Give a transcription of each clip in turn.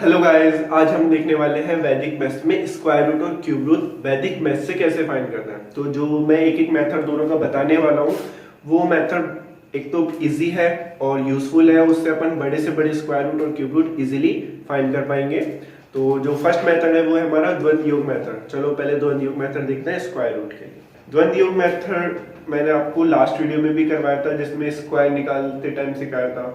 Hello guys, आज हम देखने वाले हैं वैदिक मैथ्स में स्क्वायर रूट और क्यूब रूट वैदिक मैथ्स से कैसे फाइंड करना है। तो जो मैं एक एक मेथड दोनों का बताने वाला हूँ, वो मेथड एक तो इजी है और यूजफुल है। उससे अपन बड़े से बड़े स्क्वायर रूट और क्यूब रूट इजीली फाइंड कर पाएंगे। तो जो फर्स्ट मेथड है वो है हमारा द्वंद्व योग मेथड। चलो पहले द्वंद्व योग मेथड देखते हैं स्क्वायर रूट के लिए। द्वंद्व योग मेथड मैंने आपको लास्ट वीडियो में भी करवाया था, जिसमें स्क्वायर निकालते टाइम सिखाया था।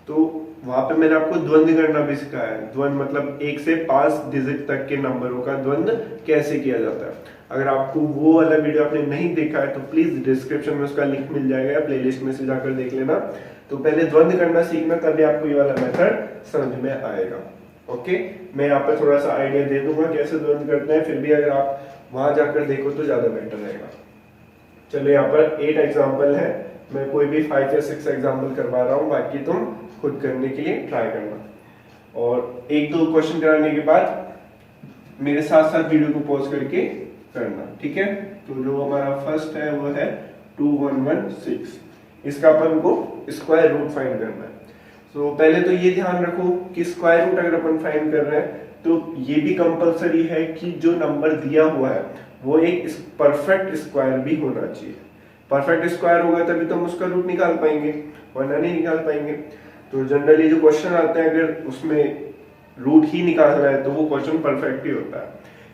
तो वहां पे मैंने आपको द्वंद्व करना भी सिखाया है। द्वंद्व मतलब 1 से 5 डिजिट तक के नंबरों का द्वंद्व कैसे किया जाता है। अगर आपको वो वाला वीडियो आपने नहीं देखा है तो प्लीज डिस्क्रिप्शन में उसका लिंक मिल जाएगा, प्लेलिस्ट में से जाकर देख लेना। तो पहले द्वंद्व करना सीखना, तभी आपको ये वाला मेथड समझ में आएगा। ओके, मैं यहाँ पर थोड़ा सा आइडिया दे दूंगा कैसे द्वंद्व करते हैं, फिर भी अगर आप वहां जाकर देखो तो ज्यादा बेटर रहेगा। चलो यहाँ पर 8 एग्जाम्पल है, मैं कोई भी 5 या 6 एग्जाम्पल करवा रहा हूँ, बाकी तुम खुद करने के लिए ट्राई करना। और एक दो क्वेश्चन कराने के बाद मेरे साथ साथ वीडियो को पॉज करके करना, ठीक है। तो जो हमारा फर्स्ट है वो है 2116। इसका अपन को स्क्वायर रूट फाइंड करना है। तो पहले तो ये ध्यान रखो कि स्क्वायर रूट अगर अपन फाइंड कर रहे हैं तो ये भी कंपलसरी है कि जो नंबर दिया हुआ है वो एक परफेक्ट स्क्वायर भी होना चाहिए। परफेक्ट स्क्वायर होगा तभी तो हम उसका रूट निकाल पाएंगे, वरना नहीं निकाल पाएंगे। तो जनरली जो क्वेश्चन आते हैं अगर उसमें रूट ही निकालना है तो वो क्वेश्चन परफेक्ट ही होता है।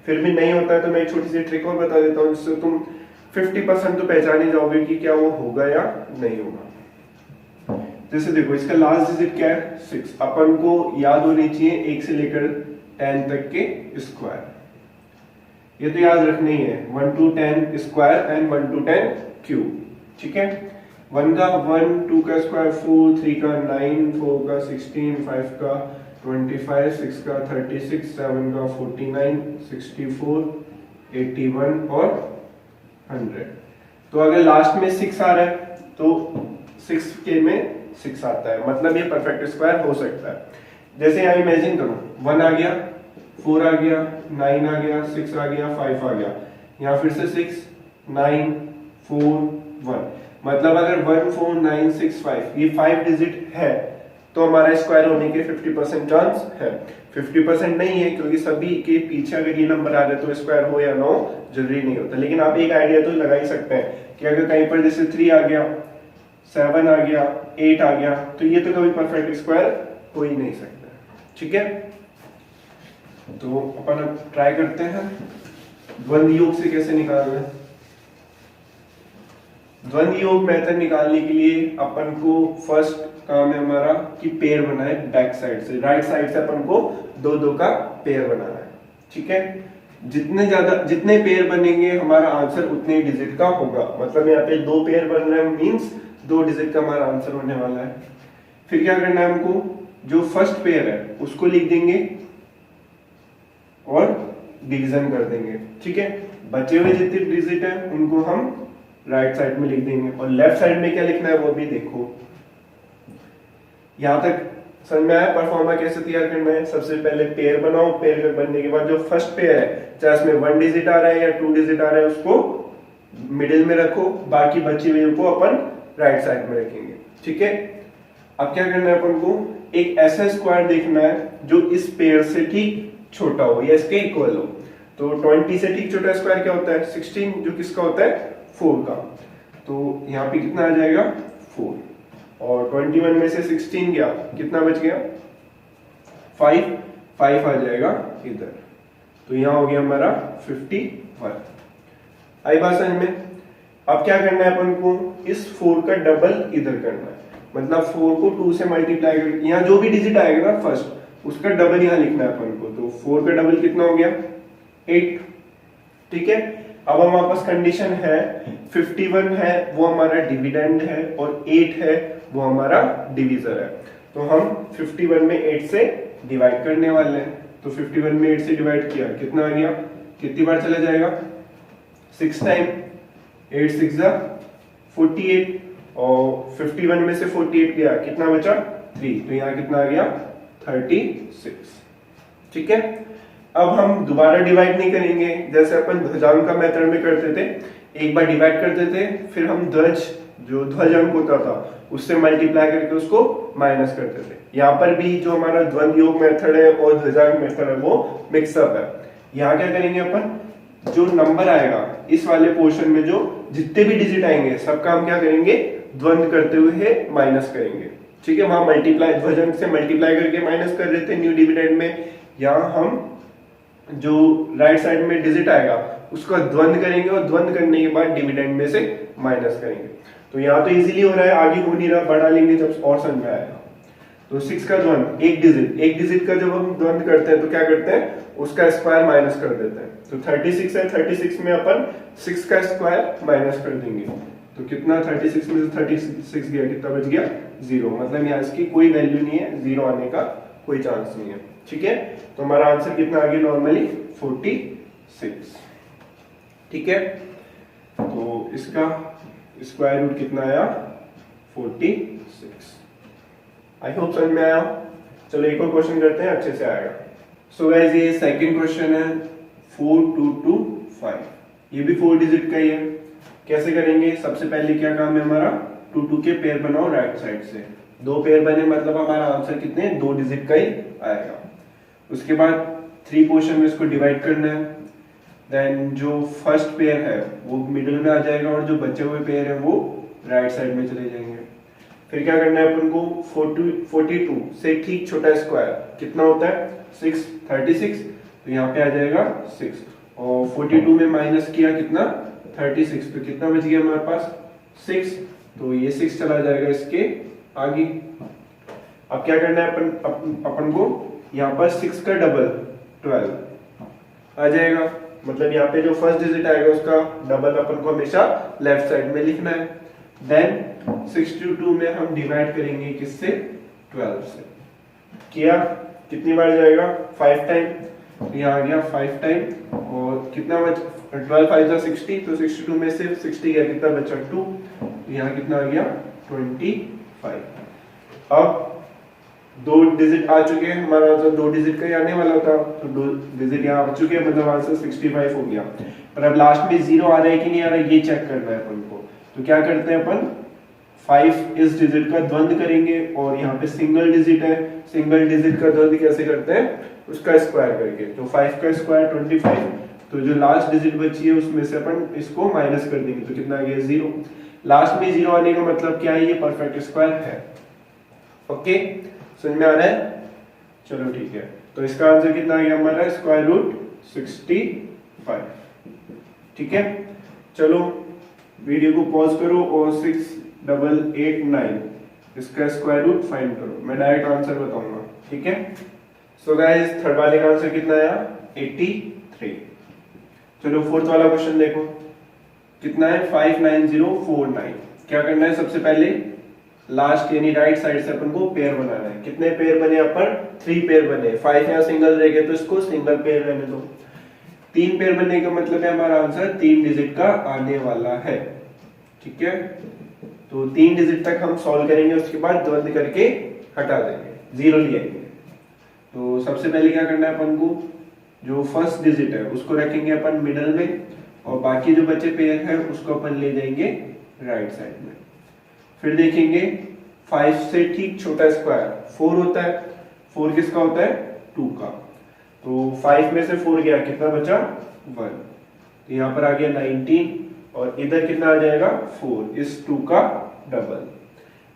फिर भी नहीं होता है तो मैं एक छोटी सी ट्रिक और बता देता हूँ, जिससे तुम 50% तो पहचान ही जाओगे कि क्या वो होगा या नहीं होगा। जैसे देखो, इसका लास्ट डिजिट क्या है? 6। अपन को याद होनी चाहिए 1 से लेकर 10 तक के स्क्वायर। ये तो याद रखना ही है, 1 to 10 square and 1 to 10 cube, ठीक है। 1 का 1, 2 का स्क्वायर 4, 3 का 9, 4 का 16, 5 का 25, 6 का 36, 7 का 49, 64, 81 और 100। तो अगर लास्ट में 6 आ रहा है तो 6 के में 6 आता है, मतलब ये परफेक्ट स्क्वायर हो सकता है। जैसे यहाँ इमेजिन करो, 1 आ गया, 4 आ गया, 9 आ गया, 6 आ गया, 5 आ गया, यहाँ फिर से 6, 9, 4, 1। मतलब अगर 1, 4, 9, 6, 5 ये 5 डिजिट है तो हमारा स्क्वायर होने के 50% चांस है। 50% नहीं है क्योंकि सभी के पीछे अगर ये नंबर आ रहे तो स्क्वायर हो या ना हो जरूरी नहीं होता। लेकिन आप एक आइडिया तो लगा ही सकते हैं कि अगर कहीं पर जैसे 3 आ गया, 7 आ गया, 8 आ गया, तो ये तो कभी परफेक्ट स्क्वायर हो ही नहीं सकता, ठीक है। तो अपन अब ट्राई करते हैं द्वंद्व योग से कैसे निकालना है। द्वंद्व योग मेथड निकालने के लिए अपन को फर्स्ट काम है हमारा कि पेयर बनाए बैक साइड से। राइट साइड से अपन को 2-2 का पेयर बनाना है, ठीक है। जितने पेयर बनेंगे हमारा आंसर उतने डिजिट का होगा। मतलब यहाँ पे 2 पेयर बन रहे हैं, मींस 2 डिजिट का हमारा आंसर होने वाला है। फिर क्या करना है हमको, जो फर्स्ट पेयर है उसको लिख देंगे और डिवीजन कर देंगे, ठीक है। बचे हुए जितने डिजिट है उनको हम राइट साइड में लिख देंगे और लेफ्ट साइड में क्या लिखना है वो भी देखो। यहां तक समझ में आया परफॉर्मा कैसे तैयार करना है। सबसे पहले पेयर बनाओ, पेयर बनने के बाद जो फर्स्ट पेयर है, चाहे उसमें 1 डिजिट आ रहा है या 2 डिजिट आ रहा है, उसको मिडिल में रखो, बाकी बची हुई को अपन राइट साइड में रखेंगे, ठीक है। अब क्या करना है अपन को, एक ऐसा स्क्वायर देखना है जो इस पेयर से ठीक छोटा हो या इसके इक्वल हो। तो 20 से ठीक छोटा स्क्वायर क्या होता है? 16, जो किसका होता है? 4 का। तो यहाँ पे कितना आ जाएगा? 4। और 21 में से 16 गया, कितना बच गया? 5 आ जाएगा इधर। तो यहाँ हो गया हमारा 51। आई बात समझ में? अब क्या करना है अपन को, इस 4 का डबल इधर करना है। मतलब 4 को 2 से मल्टीप्लाई करके यहाँ जो भी डिजिट आएगा ना फर्स्ट, उसका डबल यहाँ लिखना है अपन को। तो 4 का डबल कितना हो गया? 8, ठीक है। अब हम वापस कंडीशन है 51 है वो हमारा डिविडेंड है और 8 है वो हमारा डिवीजर है। तो हम 51 में 8 से डिवाइड करने वाले हैं। तो 51 में 8 से डिवाइड किया, कितना आ गया? कितनी बार चला जाएगा? 6 टाइम। 8 6 जा 48 और 51 में से 48 गया, कितना बचा? 3। तो यहाँ कितना आ गया? 36, ठीक है। अब हम दोबारा डिवाइड नहीं करेंगे जैसे अपन ध्वजांक का मेथड में करते थे। एक बार डिवाइड करते थे, फिर हम ध्वज जो ध्वजांक होता था उससे मल्टीप्लाई करके उसको माइनस करते थे। यहाँ पर भी जो हमारा द्वंद्व योग मेथड है और ध्वजांक मेथड है वो मिक्सअप है। यहाँ क्या करेंगे अपन, जो नंबर आएगा इस वाले पोर्शन में जो जितने भी डिजिट आएंगे सबका हम क्या करेंगे, द्वंद्व करते हुए माइनस करेंगे। ठीक है, वहां मल्टीप्लाई ध्वजांक से मल्टीप्लाई करके माइनस कर रहे थे न्यू डिविडेंड में, यहाँ हम जो राइट साइड में डिजिट आएगा उसका द्वंद्व करेंगे और द्वंद्व करने के बाद डिविडेंड में से माइनस करेंगे। तो यहाँ तो इजीली हो रहा है, आगे हो नहीं रहा, बढ़ा लेंगे जब और समझ में आएगा। तो 6 का द्वंद्व एक डिजिट का जब हम द्वंद्व करते हैं तो क्या करते हैं, उसका स्क्वायर माइनस कर देते हैं। तो 36 है, 36 में अपन 6 का स्क्वायर माइनस कर देंगे तो कितना, 36 में से 36 गया, कितना बच गया, 0। मतलब यहाँ इसकी कोई वैल्यू नहीं है, 0 आने का कोई चांस नहीं है। ठीक है, तो हमारा आंसर कितना आ गया नॉर्मली 46। ठीक है, तो इसका स्क्वायर रूट कितना आया 46। आई होप समझ में आया। चलो एक और क्वेश्चन करते हैं, अच्छे से आएगा। सो गाइस ये सेकंड क्वेश्चन है 4225, ये भी 4 डिजिट का ही है। कैसे करेंगे, सबसे पहले क्या काम है हमारा, 2 2 के पेयर बनाओ राइट साइड से, 2 पेयर बने मतलब हमारा आंसर कितने, 2 डिजिट का ही आएगा। उसके बाद 3 पोर्शन में इसको डिवाइड करना है, देन जो फर्स्ट पेयर है वो मिडिल में आ जाएगा और जो बचे हुए पेयर है वो राइट साइड में चले जाएंगे। फिर क्या करना है अपन को, 42 से ठीक छोटा स्क्वायर कितना होता है 6, 36, तो यहाँ पे आ जाएगा 6 और 42 में माइनस किया कितना 36, तो कितना बच गया हमारे पास 6, तो ये 6 चला जाएगा इसके आगे। अब क्या करना है अपन को, यहाँ पर 6 का डबल 12 आ जाएगा, मतलब यहाँ पे जो फर्स्ट डिजिट आएगा उसका डबल अपन को हमेशा लेफ्ट साइड में लिखना है। देन 62 में हम डिवाइड करेंगे किससे, 12 से। किया, कितनी बार जाएगा 5 टाइम, तो यहाँ आ गया 5 टाइम और कितना बच 12 5 जा 60, तो 62 में से 60 गया, कितना बचा 2, तो यहाँ कितना आ गया 25। अब 2 डिजिट आ चुके हैं, हमारा आंसर 2 डिजिट का ही आने वाला था, तो 2 डिजिट यहाँ आ चुके हैं, मतलब आंसर 65 हो गया। पर अब लास्ट में 0 आ रहा है कि नहीं आ रहा है ये चेक करना है अपन को। तो क्या करते हैं अपन, 5 इस डिजिट का द्वंद्व करेंगे और यहाँ पे सिंगल डिजिट है, सिंगल डिजिट का द्वंद्व कैसे करते हैं, उसका स्क्वायर करके। तो 5 का स्क्वायर 25, तो जो लास्ट डिजिट बची है उसमें से अपन इसको माइनस कर देंगे, तो कितना आ गया 0। लास्ट में 0 आने का मतलब क्या है, ये परफेक्ट स्क्वायर है। ओके, समझ में आ रहा है, चलो ठीक है। तो इसका आंसर कितना आ गया हमारा, स्क्वायर रूट 65। ठीक है, चलो वीडियो को पॉज करो और 6889 इसका स्क्वायर रूट फाइंड करो, मैं डायरेक्ट आंसर बताऊंगा। ठीक है, सो गाइस थर्ड वाले का आंसर कितना आया 83। चलो फोर्थ वाला क्वेश्चन देखो, कितना है 59049। क्या करना है, सबसे पहले लास्ट यानी राइट साइड से अपन को पेयर बनाना है। कितने पेयर बने यहाँ पर, 3 पेयर बने, 5 यहाँ सिंगल रह गए तो इसको सिंगल पेयर रहने दो। 3 पेयर बनने का मतलब है हमारा आंसर 3 डिजिट का आने वाला है। ठीक है, तो 3 डिजिट तक हम सॉल्व करेंगे, उसके बाद द्वंद्व करके हटा देंगे, 0 ले आएंगे। तो सबसे पहले क्या करना है अपन को, जो फर्स्ट डिजिट है उसको रखेंगे अपन मिडल में और बाकी जो बचे पेयर है उसको अपन ले जाएंगे राइट साइड में। फिर देखेंगे 5 से ठीक छोटा स्क्वायर 4 होता है, 4 किसका होता है 2 का, तो 5 में से 4 गया, कितना बचा 1, तो यहाँ पर आ गया 19 और इधर कितना आ जाएगा 4, इस 2 का डबल।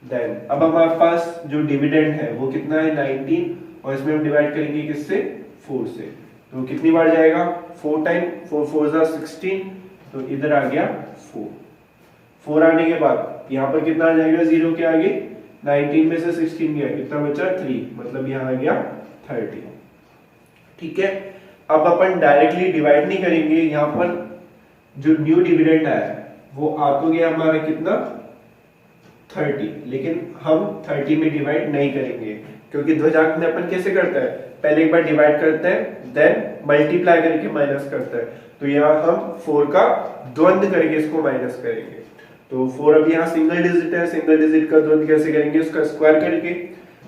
देन अब हमारे पास जो डिविडेंड है वो कितना है 19 और इसमें हम डिवाइड करेंगे किससे 4 से, तो कितनी बार जाएगा 4 टाइम, 4 4 जा 16, तो इधर आ गया 4 आने के बाद यहाँ पर कितना आ जाएगा 0 के आगे, 19 में से 16 गया, कितना बचा 3, मतलब यहाँ आ गया 30। ठीक है, अब अपन डायरेक्टली डिवाइड नहीं करेंगे, यहाँ पर जो न्यू डिविडेंड आया वो आ तो गया हमारा कितना 30, लेकिन हम 30 में डिवाइड नहीं करेंगे, क्योंकि ध्वजांक में अपन कैसे करते हैं, पहले एक बार डिवाइड करते हैं देन मल्टीप्लाई करके माइनस करते हैं। तो यहाँ हम 4 का द्वंद्व करके इसको माइनस करेंगे। तो 4 अब यहाँ सिंगल डिजिट है, सिंगल डिजिट का द्वंद्व कैसे करेंगे, उसका स्क्वायर करके।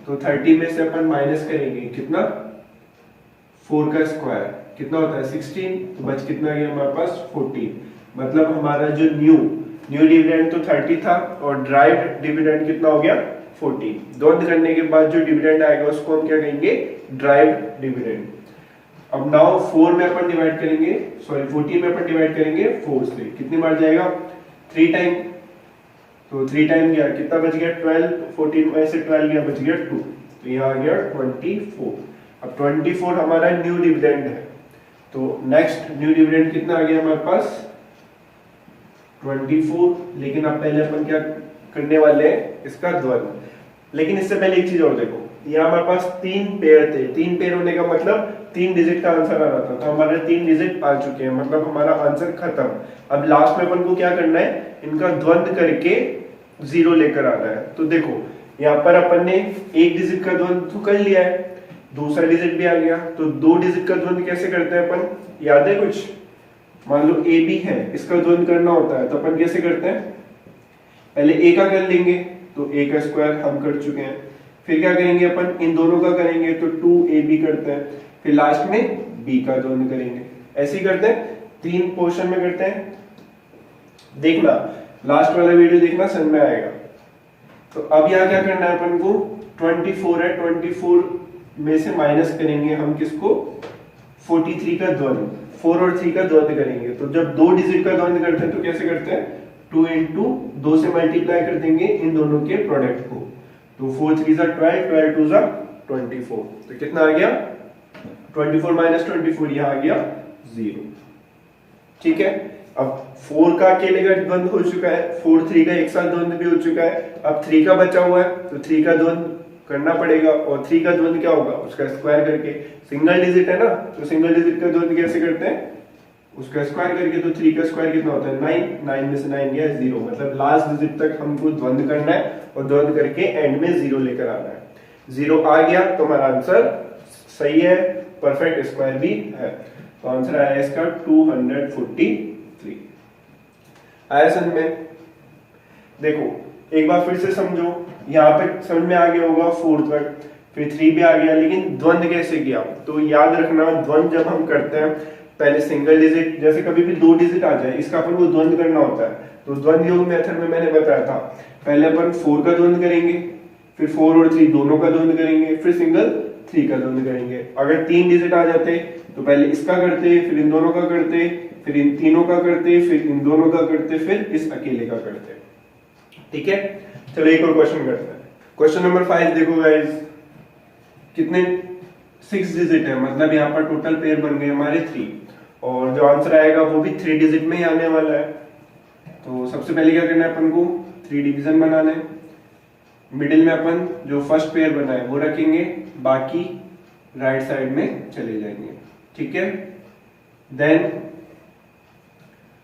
तो 30 में से अपन माइनस करेंगे कितना 4 का स्क्वायर कितना होता है 16, तो बच कितना गया हमारे पास 14, मतलब हमारा जो न्यू न्यू डिविडेंड तो 30 था और ड्राइव्ड डिविडेंड कितना हो गया 40। द्वंद करने के बाद जो डिविडेंड आएगा उसको हम क्या कहेंगे ड्राइव्ड डिविडेंड। अब नाउ 4 में अपन डिवाइड करेंगे, सॉरी 14 में अपन डिवाइड करेंगे 4 से, कितनी बार जाएगा 3 टाइम, तो 3 टाइम गया कितना बच गया 12, 14 में से 12 गया बच गया 2, तो यहाँ आ गया 24। अब 24 हमारा न्यू डिविडेंड है, तो नेक्स्ट न्यू डिविडेंड कितना आ गया हमारे पास 24। लेकिन अब पहले अपन क्या करने वाले हैं इसका द्वंद। लेकिन इससे पहले एक चीज और देखो, यहाँ हमारे पास 3 पेयर थे, 3 पेयर होने का मतलब 3 डिजिट का आंसर आ रहा था, तो हमारे 3 डिजिट आ चुके हैं, मतलब हमारा आंसर खत्म। अब लास्ट में अपन को क्या करना है, इनका द्वंद करके 0 लेकर आना है। तो देखो यहाँ पर अपन ने एक डिजिट का द्वंद तो कर लिया है, दूसरा डिजिट भी आ गया, तो 2 डिजिट का द्वंद कैसे करते हैं अपन, याद है कुछ, मान लो ए बी है, इसका द्वंद करना होता है तो अपन कैसे करते हैं, पहले ए का कर लेंगे तो ए का स्क्वायर हम कर चुके हैं, फिर क्या करेंगे अपन इन दोनों का करेंगे तो 2ab करते हैं, फिर लास्ट में b का द्वंद करेंगे, ऐसे ही करते हैं 3 पोर्शन में करते हैं। देखना लास्ट वाला वीडियो देखना समझ में आएगा। तो अब यहाँ क्या करना है अपन को, 24 है, 24 में से माइनस करेंगे हम किसको 43 का द्वंद, 4 और 3 का द्वंद करेंगे। तो जब 2 डिजिट का द्वंद करते हैं तो कैसे करते हैं 2 इंटू 2 से मल्टीप्लाई कर देंगे इन दोनों के प्रोडक्ट को, तो 4 3 जा 12, 12 2 जा 24, तो कितना आ गया 24 माइनस 24, यहाँ आ गया 0। ठीक है, अब 4 का अकेले का द्वंद हो चुका है, 4 3 का एक साथ द्वंद भी हो चुका है, अब 3 का बचा हुआ है तो 3 का द्वंद करना पड़ेगा, और 3 का द्वंद क्या होगा उसका स्क्वायर करके, सिंगल डिजिट है ना तो सिंगल डिजिट का द्वंद कैसे करते हैं उसका स्क्वायर करके, तो 3 का स्क्वायर कितना होता है 9, 9 में से 9 गया 0, मतलब लास्ट डिजिट तक हमको द्वंद करना है और द्वंद करके एंड में 0 लेकर आना है। 0 आ गया तो हमारा आंसर सही है, परफेक्ट स्क्वायर भी है, तो आंसर आया इसका 243। आया समझ में? देखो एक बार फिर से समझो, यहाँ पे समझ में आ गया होगा 4 तक, फिर 3 भी आ गया, लेकिन द्वंद कैसे किया, तो याद रखना द्वंद जब हम करते हैं पहले सिंगल डिजिट, जैसे कभी भी 2 डिजिट आ जाए इसका अपन को द्वंद करना होता है, तो द्वंद योग मेथड में मैंने बताया था पहले अपन 4 का द्वंद करेंगे, फिर 4 और 3 दोनों का द्वंद करेंगे, फिर सिंगल 3 का द्वंद करेंगे। अगर 3 डिजिट आ जाते तो पहले इसका करते, फिर इन दोनों का करते, फिर इन तीनों का करते, फिर इन दोनों का करते, फिर इस अकेले का करते। ठीक है, चलो एक और क्वेश्चन करते हैं। क्वेश्चन नंबर 5 देखो गाइस, कितने 6 डिजिट है, मतलब यहाँ पर टोटल पेयर बन गए हमारे 3, और जो आंसर आएगा वो भी 3 डिजिट में ही आने वाला है। तो सबसे पहले क्या करना है अपन को 3 डिवीजन बनाने, मिडिल में अपन जो फर्स्ट पेयर बना है वो रखेंगे, बाकी राइट साइड में चले जाएंगे। ठीक है, देन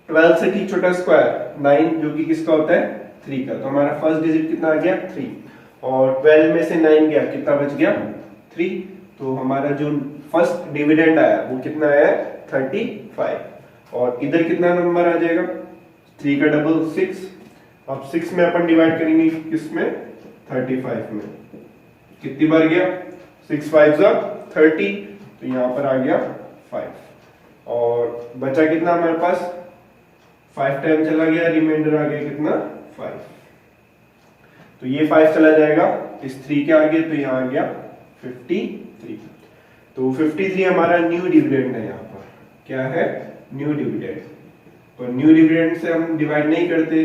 12 से ठीक छोटा स्क्वायर 9 जो कि किसका होता है 3 का, तो हमारा फर्स्ट डिजिट कितना आ गया 3, और 12 में से 9 गया कितना बच गया 3, तो हमारा जो फर्स्ट डिविडेंड आया वो कितना आया 35, और इधर कितना नंबर आ जाएगा 3 का डबल 6, अब 6 में अपन डिवाइड करेंगे किसमें 35 में, कितनी बार गया 6 5 जा 30, तो यहाँ पर आ गया 5, और बचा कितना हमारे पास 5 टाइम चला गया, रिमाइंडर आ गया कितना 5, तो ये 5 चला जाएगा इस 3 के आगे, तो यहाँ आ गया 53, तो 53 हमारा न्यू डिविडेंड है। यहाँ पर क्या है न्यू डिविडेंड, तो न्यू डिविडेंड से हम डिवाइड नहीं करते,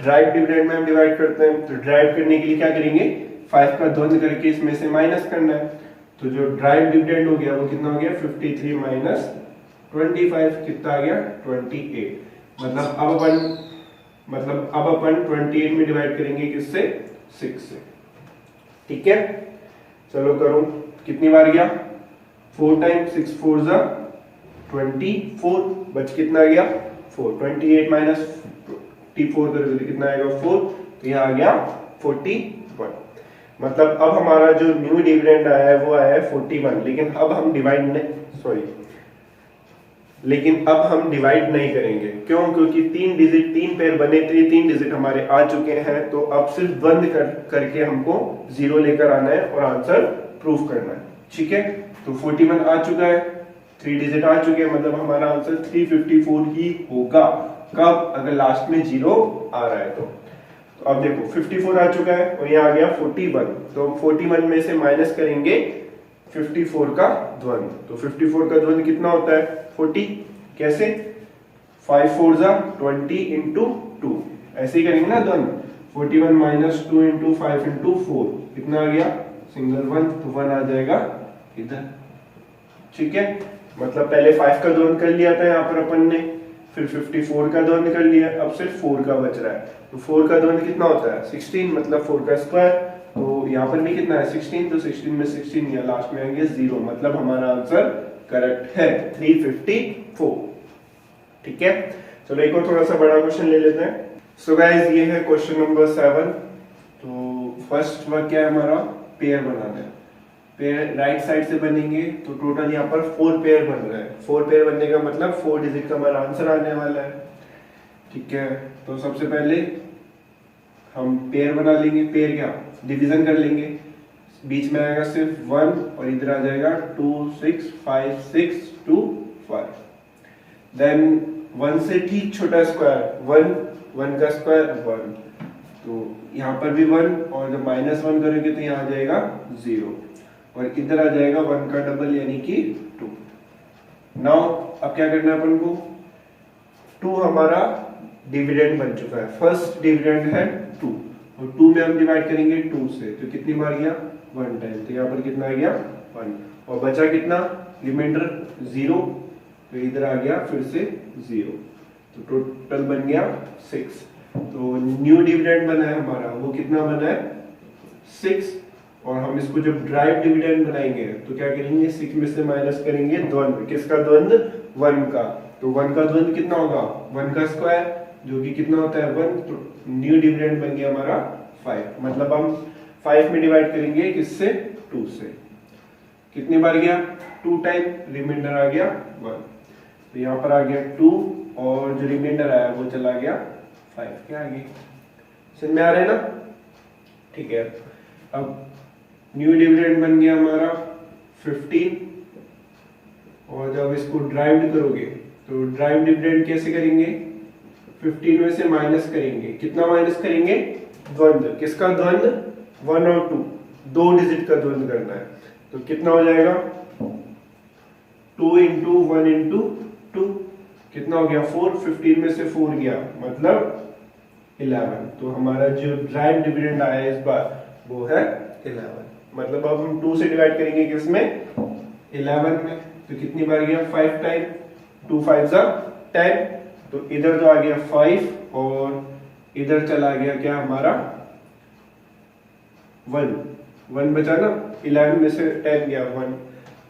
ड्राइव डिविडेंड में हम डिवाइड करते हैं, तो ड्राइव करने के लिए क्या करेंगे 5 का द्वंद करके इसमें से माइनस करना है, तो जो ड्राइव डिविडेंड हो गया वो कितना हो गया 53 माइनस 25, कितना आ गया 28, मतलब अब अपन 28 में डिवाइड करेंगे किससे 6 से। ठीक है, चलो करो, कितनी बार गया 4 टाइम, 6 4 जा 24, बच कितना गया 4, 28 माइनस 24 करोगे तो कितना आएगा 4, तो यहाँ आ गया 41, मतलब अब हमारा जो न्यू डिविडेंड आया है वो आया है 41, लेकिन अब हम डिवाइड नहीं करेंगे, क्यों, क्योंकि 3 पेयर बने थे, 3 डिजिट हमारे आ चुके हैं, तो अब सिर्फ द्वंद करके हमको 0 लेकर आना है और आंसर प्रूफ करना है। ठीक है, तो 41 आ चुका है, 3 डिजिट आ चुके हैं, मतलब हमारा आंसर 354 ही होगा, कब? अगर लास्ट में 0 आ रहा है तो अब देखो 54 आ चुका है और यहाँ आ गया 41, तो 41 में से माइनस करेंगे 54 का द्वंद। तो 54 का द्वंद कितना होता है? 40। कैसे? 5 4 जा 20 इंटू 2, ऐसे ही करेंगे ना द्वंद। 41 माइनस 2 इंटू 5 इंटू 4 कितना आ गया? सिंगल 1, तो 1 आ जाएगा इधर। ठीक है, मतलब पहले 5 का द्वंद कर लिया था यहाँ पर अपन ने, फिर 54 का द्वंद कर लिया, अब सिर्फ 4 का बच रहा है। तो 4 का द्वंद कितना होता है? 16, मतलब 4 का स्क्वायर। तो यहाँ पर भी कितना है? 16, तो 16 में 16 या लास्ट में आएंगे 0, मतलब हमारा आंसर करेक्ट है 354। ठीक है, चलो एक और थोड़ा सा बड़ा क्वेश्चन ले लेते हैं। सो गाइस ये है क्वेश्चन नंबर 7। तो फर्स्ट वर्क क्या है हमारा? पेयर बनाना है। पेयर राइट साइड से बनेंगे तो टोटल यहाँ पर 4 पेयर बन रहे हैं। 4 पेयर बनने का मतलब 4 डिजिट का हमारा आंसर आने वाला है। ठीक है, तो सबसे पहले हम पेयर बना लेंगे। पेयर क्या? डिवीजन कर लेंगे। बीच में आएगा सिर्फ 1 और इधर आ जाएगा 2 6 5 6 2 5। देन 1 से ठीक छोटा स्क्वायर 1 का स्क्वायर 1, तो यहाँ पर भी 1 और जब -1 करेंगे तो यहाँ आ जाएगा 0 और इधर आ जाएगा 1 का डबल यानी कि 2। नाउ अब क्या करना है अपन को? 2 हमारा डिविडेंड बन चुका है। फर्स्ट डिविडेंड है 2 और 2 में हम डिवाइड करेंगे 2 से, तो कितनी बार गया? 1 टाइम। तो यहाँ पर कितना आ गया? 1 और बचा कितना? रिमाइंडर 0, तो इधर आ गया फिर से 0, तो टोटल बन गया 6। तो न्यू डिविडेंड बना है हमारा, वो कितना बना है? 6। और हम इसको जब ड्राइव डिविडेंड बनाएंगे तो क्या करेंगे? 6 में से माइनस करेंगे द्वंद। किसका द्वंद? 1 का। तो 1 का द्वंद कितना होगा? 1 का स्क्वायर, जो कि कितना होता है? 1। तो न्यू डिविडेंड बन गया हमारा 5, मतलब हम 5 में डिवाइड करेंगे किससे? 2 से। कितनी बार गया? 2 टाइम, रिमाइंडर आ गया 1। तो यहाँ पर आ गया 2 और जो रिमाइंडर आया वो चला गया 5 के आगे। समझ में आ रहा है ना? ठीक है, अब न्यू डिविडेंड बन गया हमारा 15 और जब इसको ड्राइव करोगे तो ड्राइव डिविडेंड कैसे करेंगे? 15 में से माइनस करेंगे। कितना माइनस करेंगे? द्वंद। किसका द्वंद? 1 और 2, 2 डिजिट का द्वंद करना है। तो कितना हो जाएगा? 2 इंटू 1 इंटू 2 कितना हो गया? 4। 15 में से 4 गया मतलब 11। तो हमारा जो ड्राइव डिविडेंड आया इस बार वो है 11। मतलब अब हम 2 से डिवाइड करेंगे किसमें? 11 में। तो कितनी बार गया? 5 टाइम। 2 5 जा 10, तो इधर तो आ गया 5 और इधर चला गया क्या हमारा? 1 बचा ना, 11 में से 10 गया 1।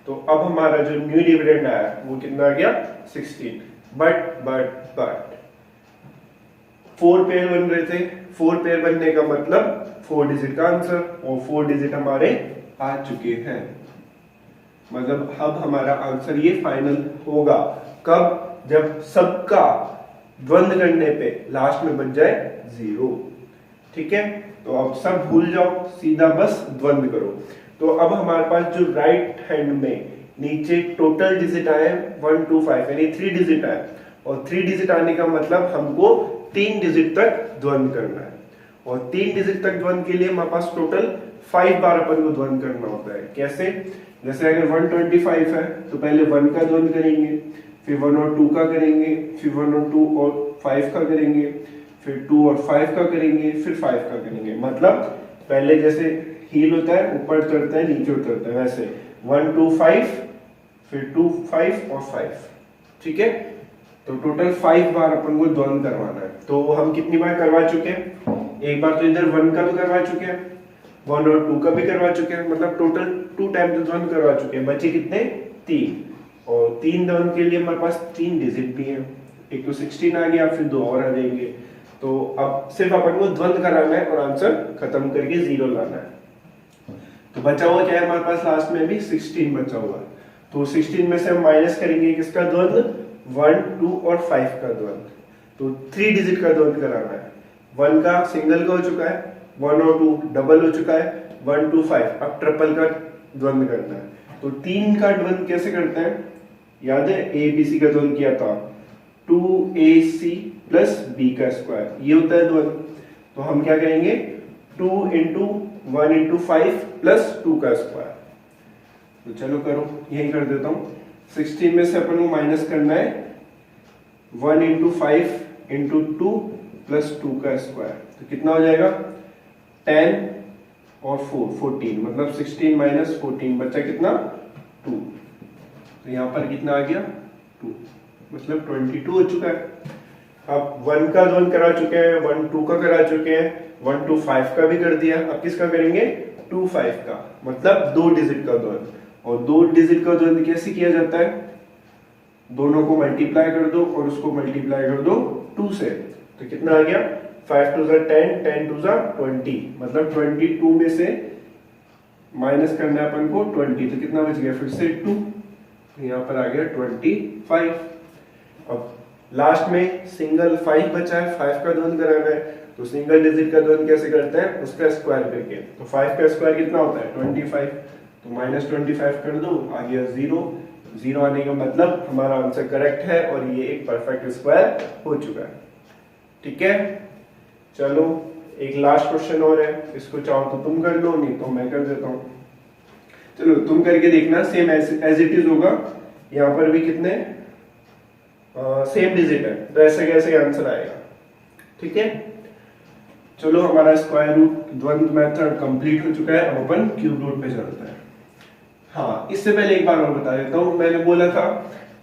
तो अब हमारा जो न्यू डिविडेंड आया वो कितना आ गया? 16। बट 4 पेयर बन रहे थे। 4 पेयर बनने का मतलब 4 डिजिट का आंसर, और 4 डिजिट हमारे आ चुके हैं। मतलब अब हमारा आंसर ये फाइनल होगा कब? जब सबका द्वंद करने पे लास्ट में बच जाए 0। ठीक है, तो अब सब भूल जाओ, सीधा बस द्वंद करो। तो अब हमारे पास जो राइट हैंड में नीचे टोटल डिजिट आए 1 2 5 यानी 3 डिजिट आए, और 3 डिजिट आने का मतलब हमको 3 डिजिट तक द्वंद करना है। और 3 डिजिट तक द्वंद के लिए हमारे पास टोटल 5 बार अपन को द्वंद करना होता है। कैसे? जैसे अगर 125 है तो पहले 1 का द्वंद करेंगे, फिर 1 और 2 का करेंगे, फिर 1 और 2 और 5 का करेंगे, फिर 2 और 5 का करेंगे, फिर 5 का करेंगे। मतलब पहले जैसे हील होता है, ऊपर चढ़ता है नीचे उतरता है, वैसे 1 2 5 फिर 2 5 और 5। ठीक है, तो टोटल 5 बार अपन को द्वंद करवाना है। तो हम कितनी बार करवा चुके हैं? एक बार तो इधर 1 का भी करवा चुके हैं, 1 और 2 का भी करवा चुके हैं, मतलब टोटल 2 टाइम तो द्वंद करवा चुके हैं। बचे कितने? 3। और 3 द्वंद के लिए हमारे पास 3 डिजिट भी हैं। एक तो 16 आ गया, फिर 2 और आ जाएंगे। तो अब सिर्फ अपन को द्वंद कराना है और आंसर खत्म करके 0 लाना है। तो बचा हुआ क्या है हमारे पास? लास्ट में भी 16 बचा हुआ है। तो 16 में से हम माइनस करेंगे किसका द्वंद? 1 2 और 5 का द्वंद। तो 3 डिजिट का द्वंद कराना है। 1 का सिंगल का हो चुका है, 1 और 2 डबल हो चुका है, 1 2 5 अब ट्रिपल का द्वंद करना है। तो 3 का द्वंद कैसे करते हैं? याद है? ABC का द्वंद किया था, 2 2ac प्लस b का स्क्वायर, ये होता है द्वंद्व। तो हम क्या करेंगे 2 इंटू 1 इंटू 5 प्लस 2 का स्क्वायर। तो चलो करो, यही कर देता हूं। 16 में से अपन को माइनस करना है 1 इंटू 5 इंटू 2 प्लस 2 का स्क्वायर। तो कितना हो जाएगा 10 और 4 14, मतलब 16 माइनस 14 बचा कितना 2। तो यहाँ पर कितना आ गया 2, मतलब 22 हो चुका है। अब 1 का द्वंद्व करा चुके हैं, 1 2 का करा चुके हैं, 1 2 5 का भी कर दिया। अब किसका करेंगे 2 5 का, मतलब 2 डिजिट का द्वंद्व। और 2 डिजिट का द्वंद्व कैसे किया जाता है, दोनों को मल्टीप्लाई कर दो और उसको मल्टीप्लाई कर दो 2 से। तो कितना आ गया 5 2 10, 10 2 20, मतलब 22 में से माइनस करना है अपन को 20, तो कितना बच गया फिर से 2, तो यहाँ पर आ गया 25। अब लास्ट में सिंगल 5 बचा है, 5 का द्वंद्व कराना है। तो सिंगल डिजिट का द्वंद्व कैसे करते हैं, उसका स्क्वायर करके। तो 5 का स्क्वायर कितना होता है 25, तो माइनस 25 कर दो, आ गया 0। 0 आने का मतलब हमारा आंसर करेक्ट है और ये एक परफेक्ट स्क्वायर हो चुका है। ठीक है, चलो एक लास्ट क्वेश्चन और है, इसको चाहो तो तुम कर लो, नहीं तो मैं कर देता हूँ। चलो तुम करके देखना, सेम एज इट इज होगा। यहाँ पर भी कितने सेम डिजिट है, तो ऐसे कैसे आंसर आएगा। ठीक है, चलो हमारा स्क्वायर रूट द्वंद्व मेथड कंप्लीट हो चुका है। अब अपन क्यूब रूट पे चलते हैं। हाँ, इससे पहले एक बार और बता देता हूँ, मैंने बोला था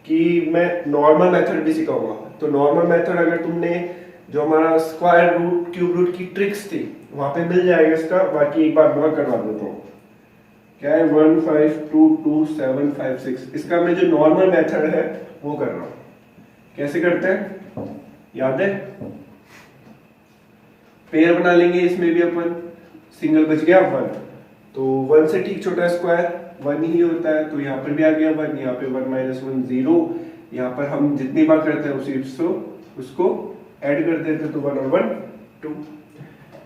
कि मैं नॉर्मल मेथड भी सिखाऊंगा। तो नॉर्मल मेथड अगर तुमने जो हमारा स्क्वायर रूट क्यूब रूट की ट्रिक्स थी वहां पे मिल जाएगा इसका, बाकी एक बार मैं करवा देता हूँ। क्या है 1 5 2 2 7 5 6, इसका मैं जो नॉर्मल मेथड है वो कर रहा हूँ। कैसे करते हैं याद है, पेयर बना लेंगे, इसमें भी अपन सिंगल बच गया 1, तो 1 से ठीक छोटा स्क्वायर 1 ही होता है, तो यहाँ पर भी आ गया 1, यहाँ पे 1 माइनस 1 0, यहाँ पर हम जितनी बार करते हैं उसी उसको ऐड कर देते हैं, तो 1 और 1 2।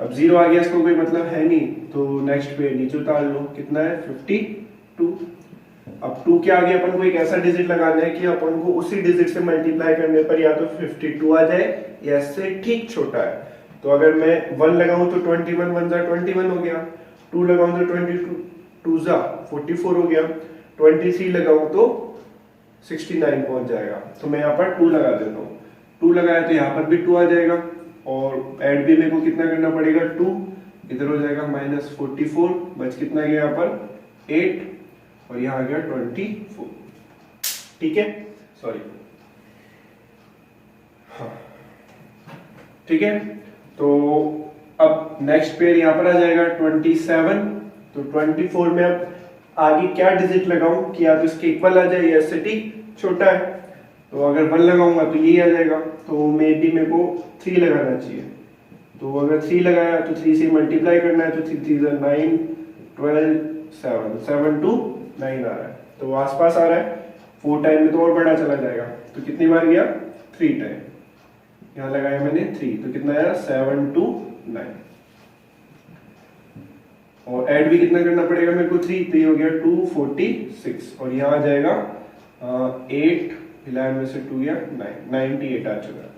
अब 0 आ गया, इसको कोई मतलब है नहीं, तो नेक्स्ट पे नीचे उतार लो, कितना है 52। अब 2 क्या आ गया, अपन को एक ऐसा डिजिट लगाना है कि अपन को उसी डिजिट से मल्टीप्लाई करने पर या तो 52 आ जाए या इससे ठीक छोटा है। तो अगर मैं 1 लगाऊं तो 21 1 जा 21 हो गया, 2 लगाऊं तो 22 2 जा 44 हो गया, 23 लगाऊं तो 69 पहुंच जाएगा। तो मैं यहाँ पर 2 लगा देता हूँ, 2 लगाया तो यहाँ पर भी 2 आ जाएगा, और ऐड भी मेरे को कितना करना पड़ेगा 2, इधर हो जाएगा माइनस 44, बच कितना गया यहाँ पर 8, और यहाँ आ गया 24। ठीक है, सॉरी, हाँ ठीक है। तो अब नेक्स्ट पेयर यहाँ पर आ जाएगा 27, तो 24 में अब आगे क्या डिजिट लगाऊं कि या तो इसके इक्वल आ जाए या इससे ठीक छोटा है। तो अगर 1 लगाऊंगा तो ये आ जाएगा, तो मे बी मेरे को 3 लगाना चाहिए। तो अगर 3 लगाया तो 3 से मल्टीप्लाई करना है, तो 3 3 9 12 7 7 2 9 आ रहा है, तो आसपास आ रहा है। 4 टाइम में तो और बड़ा चला जाएगा, तो कितनी बार गया 3 टाइम, यहाँ लगाया मैंने 3, तो कितना आया 7 2 9, और ऐड भी कितना करना पड़ेगा मेरे को 3, तो ये हो गया 246, और यहाँ आ जाएगा 8 11 में से 2 या 9 98 आ चुका है।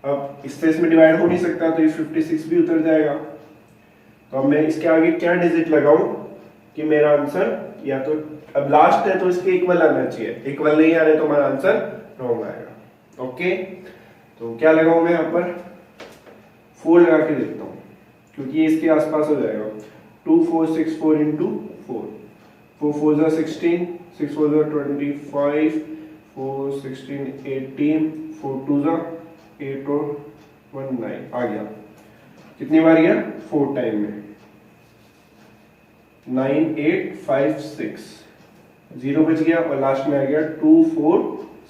अब इससे इसमें डिवाइड हो नहीं सकता, तो ये 56 भी उतर जाएगा। तो अब मैं इसके आगे क्या डिजिट लगाऊं कि मेरा आंसर, या तो अब लास्ट है तो इसके इक्वल आना चाहिए, इक्वल नहीं आ रहे तो हमारा आंसर रॉन्ग आएगा। ओके, तो क्या लगाऊं मैं यहाँ पर 4 लगा के देखता हूँ, क्योंकि ये इसके आसपास हो जाएगा। 2 4 6 4 इंटू 4, 4 4 जा 16, 6 4 जा 25, 4 16 18, 4 2 जा 8 और 1 9 आ गया। कितनी बार गया 4 टाइम में, 9 8 5 6, 0 बच गया, और लास्ट में आ गया 2 4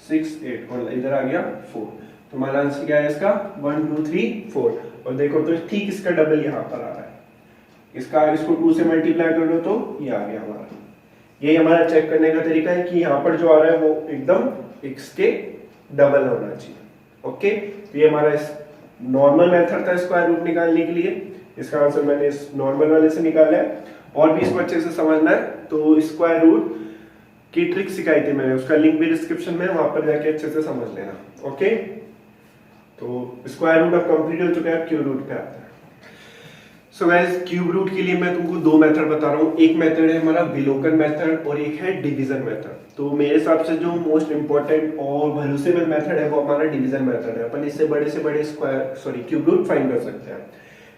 6 8, और इधर आ गया 4। तो हमारा आंसर क्या है इसका 1 2 3 4, और देखो तो ठीक इसका डबल यहाँ पर आ रहा है। इसको 2 से मल्टीप्लाई कर लो तो ये आ गया हमारा। ये हमारा चेक करने का तरीका है कि यहाँ पर जो आ रहा है वो एकदम इसके डबल होना चाहिए। ओके, तो ये हमारा नॉर्मल मेथड था स्क्वायर रूट निकालने के लिए। इसका आंसर मैंने इस नॉर्मल वाले से निकाला है, और भी इसको अच्छे से समझना है तो स्क्वायर रूट की ट्रिक सिखाई थी मैंने, उसका लिंक भी डिस्क्रिप्शन में, वहां पर जाके अच्छे से समझ लेना। ओके। तो स्क्वायर रूट अब कंप्लीट हो चुका है, क्यूब रूट पे आता है। सो गाइस, क्यूब रूट के लिए मैं तुमको दो मेथड बता रहा हूँ। एक मेथड है हमारा विलोकन मेथड और एक है डिवीजन मेथड। तो मेरे हिसाब से जो मोस्ट इंपॉर्टेंट और भरोसेमंद मेथड है वो हमारा डिवीजन मेथड है। अपन इससे बड़े स्क्वायर क्यूब रूट फाइंड कर सकते हैं।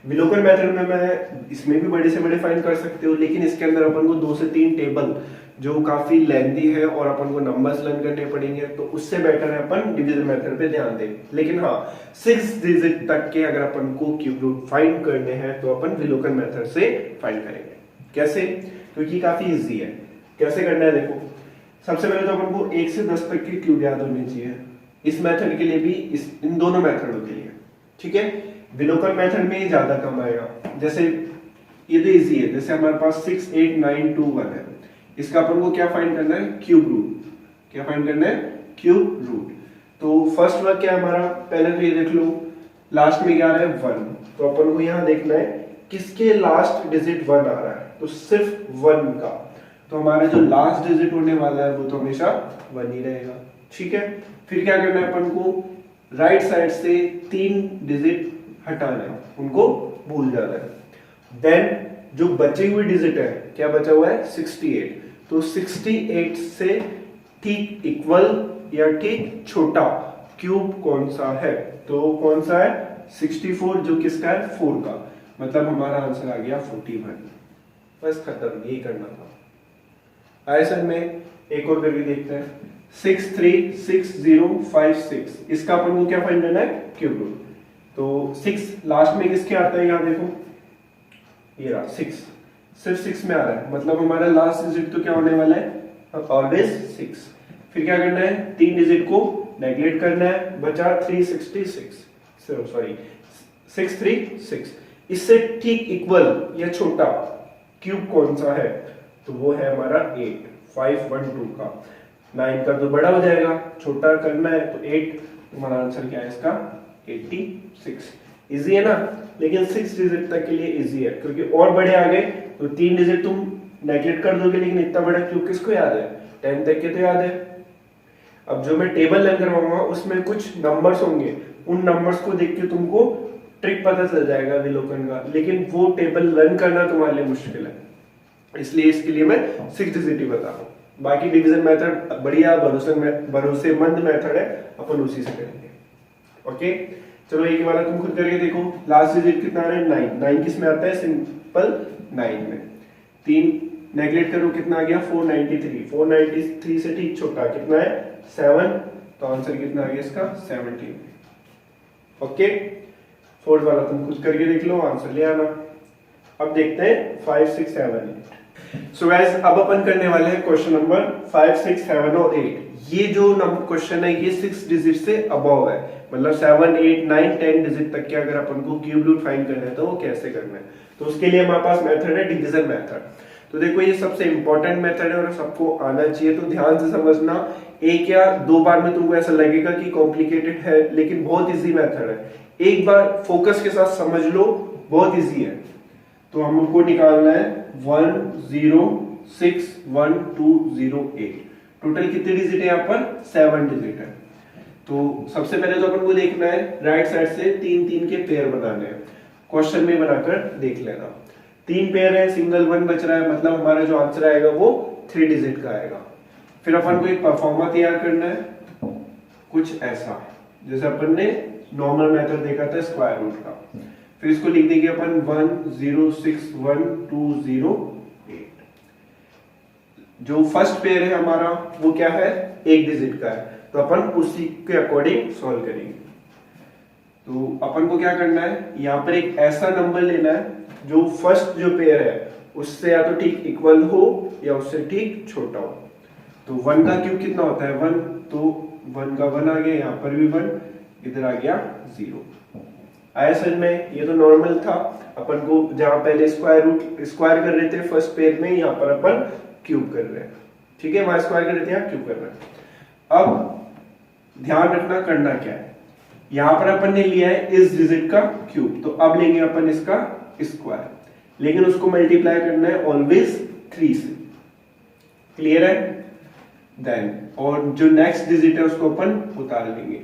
विलोकन मेथड में मैं इसमें भी बड़े से बड़े फाइंड कर सकते हो, लेकिन इसके अंदर अपन को 2 से 3 टेबल जो काफी लेंथी है और अपन को नंबर्स लर्न करने पड़ेंगे, तो उससे बेटर है अपन डिवीजन मेथड पे ध्यान दें। लेकिन हाँ, 6 डिजिट तक के अगर अपन को क्यूब रूट फाइंड करने हैं तो अपन विलोकन मेथड से फाइंड करेंगे। कैसे? क्योंकि काफी इजी है। कैसे करना है देखो, सबसे पहले तो अपन को 1 से 10 तक के क्यूब याद होने चाहिए। इस मेथड के लिए भी, इन दोनों मेथडों के लिए, ठीक है। विलोकन मेथड में ये ज्यादा कम आएगा। जैसे ये तो इजी है, जैसे हमारे पास 6 8 9 2 1 है, इसका अपन को क्या फाइंड करना है? Cube root. क्या फाइंड करना है? Cube root. तो फर्स्ट वर्क क्या है हमारा? पहले तो ये देख लो, लास्ट में क्या आ रहा है? 1। तो अपन को यहाँ देखना है किसके लास्ट डिजिट 1 आ रहा है, तो सिर्फ 1 का। तो हमारा जो लास्ट डिजिट होने वाला है वो तो हमेशा 1 ही रहेगा, ठीक है। फिर क्या करना है अपन को? राइट साइड से 3 डिजिट हटाना है, उनको भूल जाना है। देन जो बची हुई डिजिट है, क्या बचा हुआ है? 68। तो 68 से ठीक इक्वल या ठीक छोटा क्यूब कौन सा है? तो कौन सा है? 64, जो किसका है? 4 का। मतलब हमारा आंसर आ गया 41। बस खत्म, यही करना था। आए सर में एक और करके देखते हैं। 6 3 6 0 5 6, इसका अपन को क्या फाइंड करना है? Cube root. तो 6 लास्ट में किसके आता है? यहाँ देखो, ये रहा 6, सिर्फ 6 में आ रहा है, मतलब हमारा लास्ट डिजिट तो क्या होने वाला है? ऑलवेज 6। फिर क्या करना है? 3 डिजिट को नेगलेक्ट करना है, बचा 366, सॉरी 636। इससे ठीक इक्वल या छोटा क्यूब कौन सा है? तो वो है हमारा 8 512 का। 9 का तो बड़ा हो जाएगा, छोटा करना है तो 8। हमारा आंसर क्या है इसका? 86। इजी है ना? लेकिन 6 डिजिट तक के लिए इजी है, क्योंकि और बड़े आ गए तो 3 डिजिट तुम नेगलेक्ट कर दोगे, लेकिन इतना बड़ा क्यूब किसको याद है? 10 तक के तो याद है। अब जो मैं टेबल लर्न करवाऊंगा उसमें कुछ नंबर्स होंगे, उन नंबर्स को देख के तुमको ट्रिक पता चल जाएगा विलोकन का, लेकिन वो टेबल लर्न करना तुम्हारे लिए मुश्किल है, इसलिए इसके लिए मैं 6 डिजिट ही बता रहा हूँ। बाकी डिवीजन मेथड बढ़िया भरोसेमंद मेथड है, अपन उसी से करेंगे। ओके, चलो एक वाला तुम खुद करके देखो। लास्ट डिजिट कितना आ रहा है? 9। 9 किस में आता है? सिंपल 9 में। 3 नेगलेक्ट करो, कितना आ गया? 493। 493 से ठीक छोटा कितना है? 7। तो आंसर कितना आ गया इसका? 17। ओके, फोर्थ वाला तुम खुद करके देख लो, आंसर ले आना। अब देखते हैं 5 6 7 8। सो गाइस, अब अपन करने वाले हैं क्वेश्चन नंबर 5 6 7 और 8। ये जो क्वेश्चन है ये 6 डिजिट से अबव है, मतलब 7 8 9 10 डिजिट तक के अगर अपन को क्यूब रूट फाइंड करना है तो वो कैसे करना है? तो उसके लिए हमारे पास मेथड है डिवीजन मेथड। तो देखो, ये सबसे इंपॉर्टेंट मेथड है और सबको आना चाहिए, तो ध्यान से समझना। एक या दो बार में तुमको ऐसा लगेगा कि कॉम्प्लिकेटेड है, लेकिन बहुत इजी मेथड है। एक बार फोकस के साथ समझ लो, बहुत इजी है। तो हमको निकालना है 1 0 6 1 2 0 8। टोटल कितने डिजिट है यहाँ पर? 7 डिजिट है। तो सबसे पहले तो अपन को देखना है राइट साइड से 3 3 के पेयर बनाने हैं। क्वेश्चन में बनाकर देख लेना। 3 पेयर है, सिंगल 1 बच रहा है, मतलब हमारा जो आंसर आएगा वो 3 डिजिट का आएगा। फिर अपन को एक परफॉर्मा तैयार करना है, कुछ ऐसा जैसे अपन ने नॉर्मल मेथड देखा था स्क्वायर रूट का। फिर इसको लिख देंगे अपन 1 0 6 1 2 0 8। जो फर्स्ट पेयर है हमारा वो क्या है? 1 डिजिट का है, तो अपन उसी के अकॉर्डिंग सॉल्व करेंगे। तो अपन को क्या करना है? यहाँ पर एक ऐसा नंबर लेना है जो फर्स्ट जो पेयर है उससे या तो ठीक इक्वल हो या उससे ठीक छोटा हो। तो 1 का क्यूब कितना होता है? 1। तो 1 का 1 आ गया, यहाँ पर भी 1, इधर आ गया 0। आया समझ में? ये तो नॉर्मल था। अपन को जहां पहले स्क्वायर कर रहे थे फर्स्ट पेयर में, यहाँ पर अपन क्यूब कर रहे हैं, ठीक है। वहां स्क्वायर कर रहे थे, यहाँ क्यूब कर रहे हैं। अब ध्यान रखना करना क्या है। यहां पर अपन ने लिया है इस डिजिट का क्यूब, तो अब लेंगे अपन इसका स्क्वायर, लेकिन उसको मल्टीप्लाई करना है ऑलवेज 3 से। क्लियर है? देन और जो नेक्स्ट डिजिट है उसको अपन उतार लेंगे।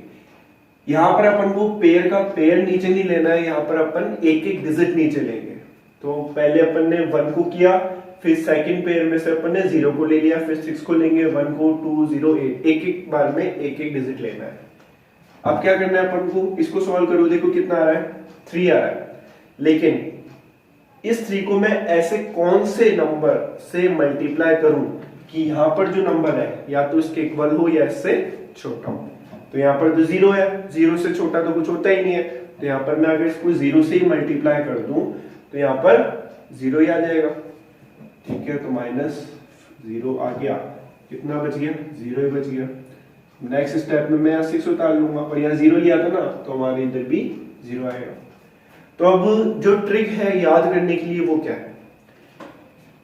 यहाँ पर अपन को पेयर का पेयर नीचे नहीं लेना है, यहाँ पर अपन एक एक डिजिट नीचे लेंगे। तो पहले अपन ने 1 को किया, फिर सेकंड पेयर में से अपन ने 0 को ले लिया, फिर 6 को लेंगे, 1 को 2 0 8, एक एक बार में एक एक डिजिट लेना है। अब क्या करना है अपन को, इसको सॉल्व करो, देखो कितना आ रहा है, 3 आ रहा है। लेकिन इस 3 को मैं ऐसे कौन से नंबर से मल्टीप्लाई करूं कि यहां पर जो नंबर है या तो इसके इक्वल हो या इससे छोटा हो। तो यहाँ पर तो 0 है, 0 से छोटा तो कुछ होता ही नहीं है, तो यहाँ पर मैं अगर इसको 0 से ही मल्टीप्लाई कर दूं तो यहाँ पर 0 ही आ जाएगा। ठीक है, तो -0 आ गया, कितना बच गया, 0 ही बच गया। नेक्स्ट स्टेप में मैं यहाँ 6 उतार लूंगा, और यहाँ 0 लिया था ना, तो हमारे इधर भी 0 आएगा। तो अब जो ट्रिक है याद करने के लिए वो क्या है,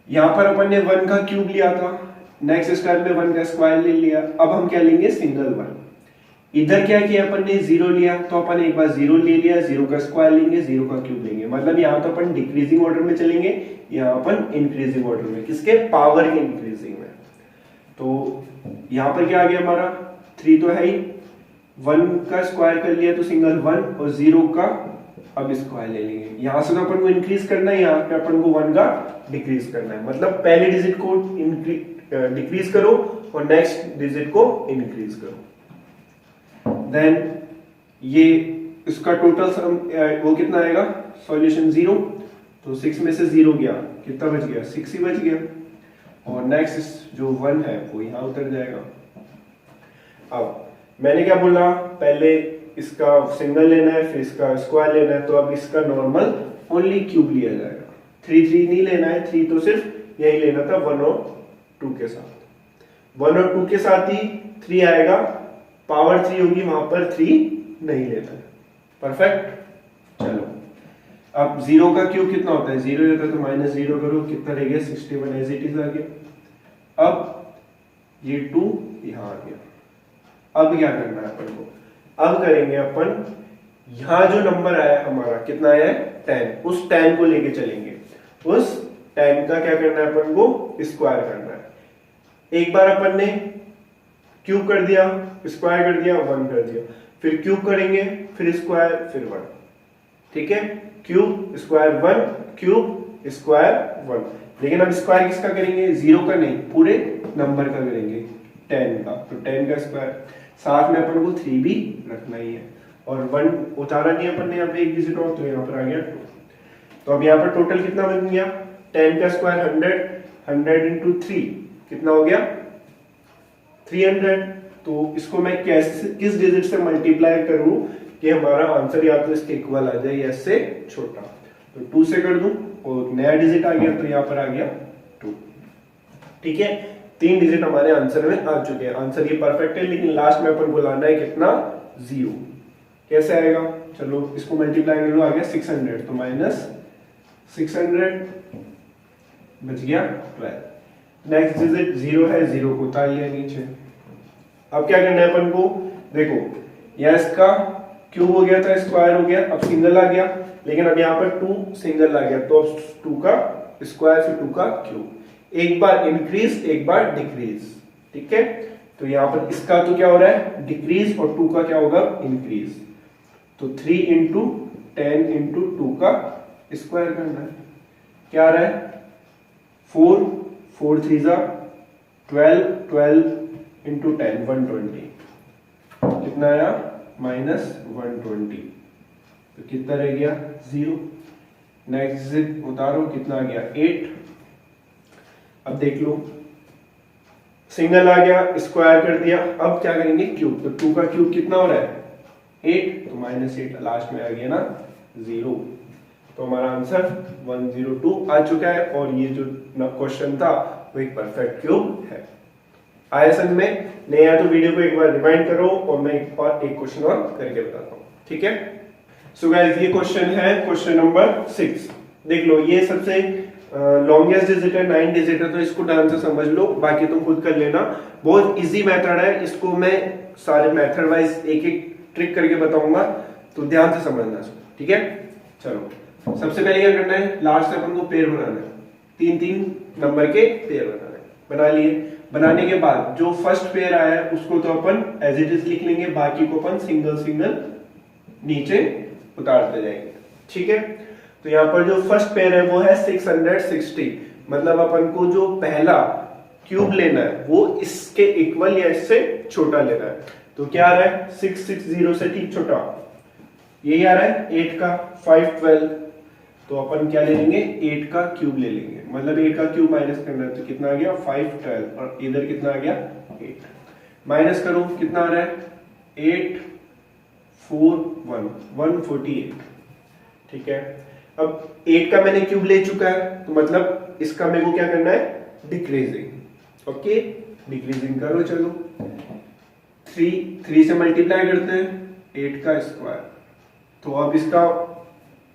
यहाँ पर अपन ने 1 का क्यूब लिया था, नेक्स्ट स्टेप में 1 का स्क्वायर ले लिया। अब हम क्या लेंगे, सिंगल 1। इधर क्या किया अपन ने, 0 लिया, तो अपन एक बार 0 ले लिया, 0 का स्क्वायर लेंगे, 0 का क्यूब लेंगे। मतलब यहाँ तो अपन डिक्रीजिंग ऑर्डर में चलेंगे, यहाँ अपन इंक्रीजिंग ऑर्डर में, किसके, पावर के इंक्रीजिंग में। तो यहाँ पर क्या आ गया हमारा, 3 तो है ही, 1 का स्क्वायर कर लिया तो सिंगल 1, और 0 का अब स्क्वायर ले लेंगे। यहां से तो अपन को इंक्रीज करना है, यहाँ पे अपन को 1 का डिक्रीज करना है। मतलब पहले डिजिट को डिक्रीज करो और नेक्स्ट डिजिट को इंक्रीज करो। देन ये इसका टोटल वो कितना आएगा, सॉल्यूशन 0, तो 6 में से 0 गया, कितना बच गया, 6 ही बच गया। और नेक्स्ट जो 1 है वो यहाँ उतर जाएगा। अब मैंने क्या बोला, पहले इसका सिंगल लेना है, फिर इसका स्क्वायर लेना है, तो अब इसका नॉर्मल ओनली क्यूब लिया जाएगा। 3 नहीं लेना है, 3 तो सिर्फ यही लेना था 1 और 2 के साथ। 1 और 2 के साथ ही 3 आएगा, पावर 3 होगी, वहां पर 3 नहीं लेना है। परफेक्ट। चलो अब 0 का क्यूब कितना होता है, 0 होता है, तो -0 करो, कितना रह गया, 61 एज इट इज आ गया। अब ये 2 यहां आ गया। अब क्या करना है अपन को, अब करेंगे अपन, यहां जो नंबर आया हमारा कितना है, 10, उस 10 को लेके चलेंगे। उस 10 का क्या करना है अपन को, स्क्वायर करना है। एक बार अपन ने क्यूब कर दिया, स्क्वायर कर दिया, 1 कर दिया, फिर क्यूब करेंगे, फिर स्क्वायर, फिर 1। ठीक है, क्यूब स्क्वायर 1, क्यूब स्क्वायर 1। लेकिन अब स्क्वायर किसका करेंगे, 0 का नहीं, पूरे नंबर का करेंगे, 10 का। तो 10 का स्क्वायर, साथ में अपन को 3 भी रखना ही है, और 1 उतारा नहीं अपन ने, यहाँ पे एक डिजिट और, तो यहाँ पर आ गया 2। तो अब यहाँ पर टोटल कितना बन गया, 10 का स्क्वायर 100, 100 इंटू 3 कितना हो गया, 300। तो इसको मैं किस डिजिट से मल्टीप्लाई करूं कि हमारा आंसर या तो इसके इक्वल आ जाए या इससे छोटा। तो 2 से कर दूं और नया डिजिट आ गया, तो यहाँ पर आ गया 2। ठीक है, 3 डिजिट हमारे आंसर में आ चुके हैं। आंसर ये परफेक्ट है, लेकिन लास्ट में अपन को लाना है कितना, 0। कैसे आएगा, चलो इसको मल्टीप्लाई कर लो, आ गया 600, तो -600 बच गया 12। नेक्स्ट डिजिट 0 है, 0 को उतार लिया नीचे। अब क्या करना है अपन को, देखो यह इसका क्यूब हो गया था, स्क्वायर हो गया, अब सिंगल आ गया, लेकिन अब यहाँ पर 2 सिंगल आ गया, तो अब 2 का स्क्वायर फिर 2 का क्यूब। एक बार इंक्रीज, एक बार डिक्रीज। ठीक है, तो यहाँ पर इसका तो क्या हो रहा है, डिक्रीज, और 2 का क्या होगा, इंक्रीज। तो 3 इंटू 10 इंटू 2 का स्क्वायर करना है। क्या आ रहा है, 4, 4 3 12, 12 इंटू 10 120, कितना आया, -120। तो कितना रह गया, 0। नेक्स्ट डिजिट उतारो, कितना आ गया, 8। अब देख लो, सिंगल आ गया, स्क्वायर कर दिया, अब क्या करेंगे, क्यूब। तो 2 का क्यूब कितना हो रहा है, 8, तो -8 लास्ट में आ गया ना 0। तो हमारा आंसर 102 आ चुका है, और ये जो क्वेश्चन था वो एक परफेक्ट क्यूब है। आया समझ में, नहीं आया तो वीडियो को एक बार रिवाइंड करो, और मैं एक क्वेश्चन और करके बताता हूँ। ठीक है, सो गाइस ये क्वेश्चन है, क्वेश्चन नंबर 6। देख लो, ये सबसे लॉन्गेस्ट डिजिट है, 9 डिजिट है, तो इसको ध्यान से समझ लो, बाकी तुम खुद कर लेना। बहुत इजी मेथड है, इसको मैं सारे मेथड वाइज एक एक ट्रिक करके बताऊंगा, तो ध्यान से समझना इसको। ठीक है, चलो सबसे पहले क्या करना है, लास्ट से अपन को पेयर बनाना है, 3-3 नंबर के पेयर बनाना है। बना लिए, बनाने के बाद जो फर्स्ट पेयर आया है उसको तो अपन एज इट इज लिख लेंगे, बाकी को अपन सिंगल सिंगल नीचे उतारते जाएंगे। ठीक है, तो यहाँ पर जो फर्स्ट पेयर है वो है 660, मतलब अपन को जो पहला क्यूब लेना है वो इसके इक्वल या इससे छोटा लेना है। तो क्या आ रहा है 660 से ठीक छोटा, यही आ रहा है 8 का 512, तो अपन क्या ले लेंगे 8 का क्यूब ले लेंगे, मतलब 8 का क्यूब माइनस करना है तो कितना आ गया 512 और इधर कितना आ गया 8, माइनस करो कितना आ रहा है 148। ठीक है, अब 8 का मैंने क्यूब ले चुका है तो मतलब इसका मेरे को क्या करना है डिक्रीजिंग। ओके, डिक्रीजिंग करो, चलो 3 से मल्टीप्लाई करते हैं 8 का स्क्वायर, तो अब इसका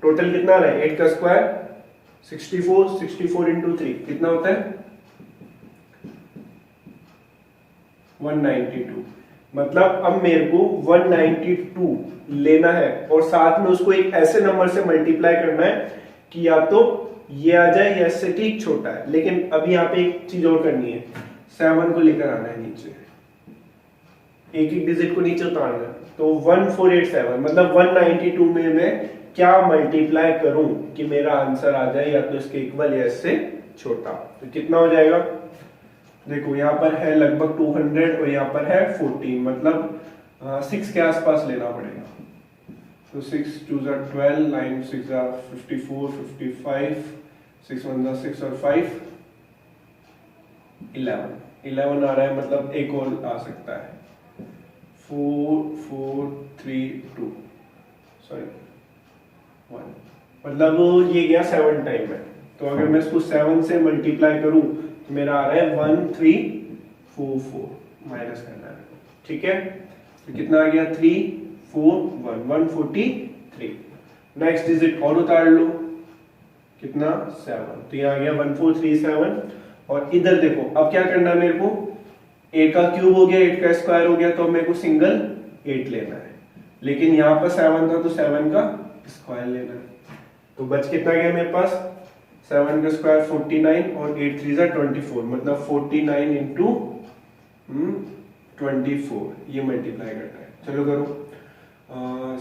टोटल कितना आ रहा है 8 का स्क्वायर 64 इंटू 3 कितना होता है 192, मतलब अब मेरे को 192 लेना है और साथ में उसको एक ऐसे नंबर से मल्टीप्लाई करना है कि या तो ये आ जाए या इससे ठीक छोटा है, लेकिन अभी यहाँ पे एक चीज और करनी है, 7 को लेकर आना है नीचे, एक एक डिजिट को नीचे उतारना है, तो 1487 मतलब 192 में मैं क्या मल्टीप्लाई करूं कि मेरा आंसर आ जाए या तो इसके इक्वल या इससे छोटा, तो कितना हो जाएगा देखो यहाँ पर है लगभग 200 और यहाँ पर है 14, मतलब 6 के आसपास लेना पड़ेगा, तो 6 2 12, 9 6 54, 55, 6 1 6 और 5 11 आ रहा है, मतलब एक और आ सकता है 4 4 3 2 सॉरी 1, मतलब ये गया 7 टाइम है, तो अगर मैं इसको 7 से मल्टीप्लाई करूं तो मेरा आ रहा है 1344, माइनस करना है। ठीक है, तो कितना आ गया 143। नेक्स्ट डिजिट और उतार लो कितना 7, तो यहाँ आ गया 1437 और इधर देखो अब क्या करना है मेरे को 8 का क्यूब हो गया 8 का स्क्वायर हो गया, तो मेरे को सिंगल 8 लेना है, लेकिन यहाँ पर 7 था तो 7 का स्क्वायर लेना है, तो बच कितना गया मेरे पास 7 का स्क्वायर 49 और 8 3 24, मतलब 49 इंटू 24 ये मल्टीप्लाई करना है, चलो करो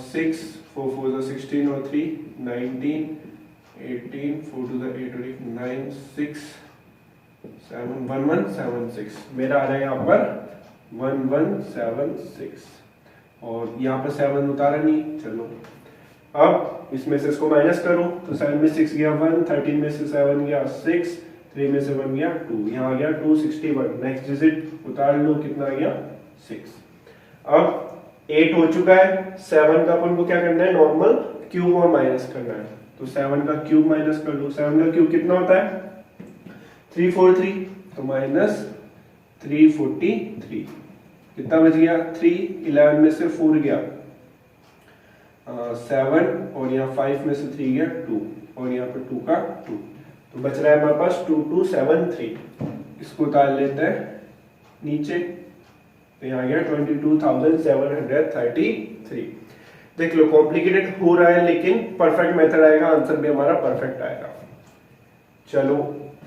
6 4 4 16 और 3 19 18 4 2 8 और 9 6 7 1176, मेरा आ रहा है यहाँ पर 1176 और यहाँ पर 7 उतारा नहीं, चलो अब इसमें से इसको माइनस करो, तो 7 में 6 गया 1, 13 में से 7 गया 6, 3 में से 1 गया 2, यहाँ आ गया 261, नेक्स्ट डिजिट उतार लो कितना आ गया 6। अब 8 हो चुका है, 7 का अपन को क्या करना है नॉर्मल क्यूब और माइनस करना है, तो 7 का क्यूब माइनस कर लो, 7 का क्यूब कितना होता है 343, तो माइनस 343 कितना बच गया 3, 11 में से 4 गया 7 और यहाँ 5 में से 3 गया 2 और यहाँ पर 2 का 2, तो बच रहा है हमारे पास 2273, इसको उतार लेते हैं नीचे, तो यहाँ गया 22,733। देख लो कॉम्प्लिकेटेड हो रहा है लेकिन परफेक्ट मेथड आएगा, आंसर भी हमारा परफेक्ट आएगा। चलो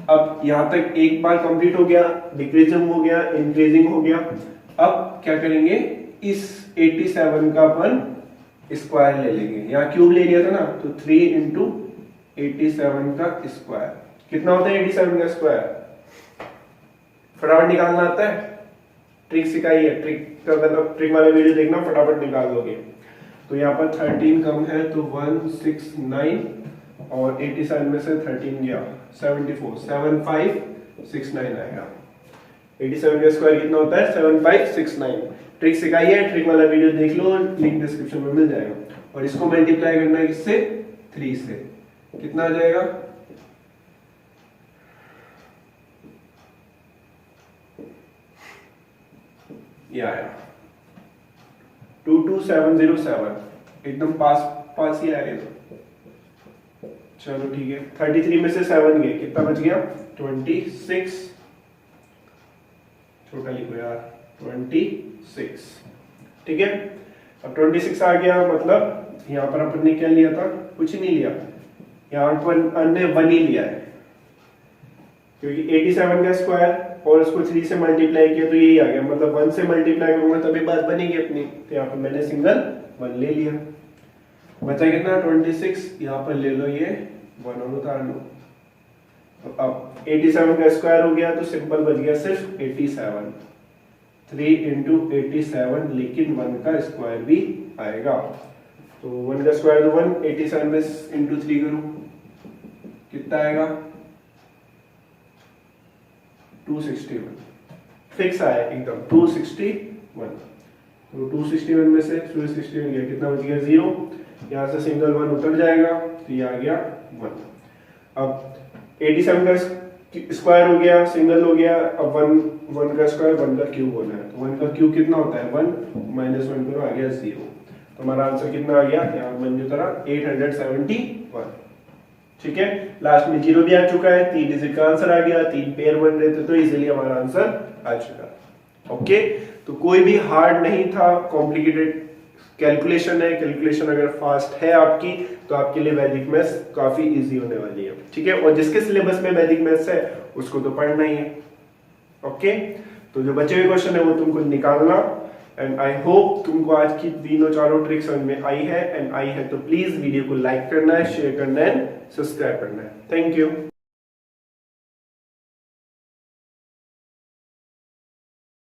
अब यहाँ तक एक बार कंप्लीट हो गया, डिक्रीजिंग हो गया, इंक्रीजिंग हो गया। अब क्या करेंगे, इस 87 का अपन स्क्वायर ले लेंगे, यहाँ क्यूब ले लिया था ना, तो 3 इंटू 87 का स्क्वायर कितना होता है 87 का स्क्वायर, फटाफट निकालना आता है, ट्रिक सिखाई है, ट्रिक का मतलब ट्रिक वाला वीडियो देखना फटाफट निकाल लोगे। तो यहाँ पर 13 कम है तो 169 और 87 में से 13 गया 74, 7569 आएगा। 87 का स्क्वायर कितना होता है 7569। ट्रिक सिखाई है, ट्रिक वाला वीडियो देख लो, लिंक डिस्क्रिप्शन में मिल जाएगा। और इसको मल्टीप्लाई करना है किससे 3 से, कितना आ जाएगा ये आया 22707, एकदम पास ही आएगा। चलो ठीक है, 33 में से 7 गए, कितना बच गया 26, छोटा लिखो यार 26, ठीक है। अब 26 आ गया, मतलब यहाँ पर अपन ने क्या लिया था, कुछ नहीं लिया, यहाँ पर अन्य 1 ही लिया है, क्योंकि 87 का स्क्वायर और उसको 3 से मल्टीप्लाई किया तो यही आ गया, मतलब 1 से मल्टीप्लाई करूंगा तभी बात बनेगी अपनी, तो यहाँ पर मैंने सिंगल 1 ले लिया। बचा कितना 26, यहाँ पर ले लो ये 1 और उतार लो। तो अब 87 का स्क्वायर हो गया तो सिंपल बच गया सिर्फ 87, 3 इंटू 87, लेकिन 1 का स्क्वायर भी आएगा। तो 1 का स्क्वायर तो 1, 87 में इंटू 3 करूं कितना आएगा 261, फिक्स आया एकदम 261। तो 261 में से 261 गया कितना बच गया 0, यहाँ से सिंगल 1 उतर जाएगा तो ये आ गया 1। अब 87 का स्क्वायर हो गया, सिंगल हो गया, अब 1 का स्क्वायर 1 का क्यूब होना है। तो 1 का क्यूब कितना होता है 1, माइनस 1 करो आ गया 0। तो हमारा आंसर कितना आ गया, यहाँ मन की तरह 871। ठीक है, लास्ट में 0 भी आ चुका है, 3 डिजिट का आंसर आ गया, 3 पेयर बन रहे थे तो इजीली हमारा आंसर आ चुका। ओके, तो कोई भी हार्ड नहीं था, कॉम्प्लिकेटेड कैलकुलेशन है। कैलकुलेशन अगर फास्ट है आपकी तो आपके लिए वैदिक मैथ्स काफी इजी होने वाली है। ठीक है, और जिसके सिलेबस में वैदिक मैथ्स है उसको तो पढ़ना ही है। ओके, तो जो बचे हुए क्वेश्चन है वो तुमको निकालना। एंड आई होप तुमको आज की तीनों चारों ट्रिक समझ में आई है। एंड आई है तो प्लीज वीडियो को लाइक करना है, शेयर करना है, सब्सक्राइब करना है। Thank you.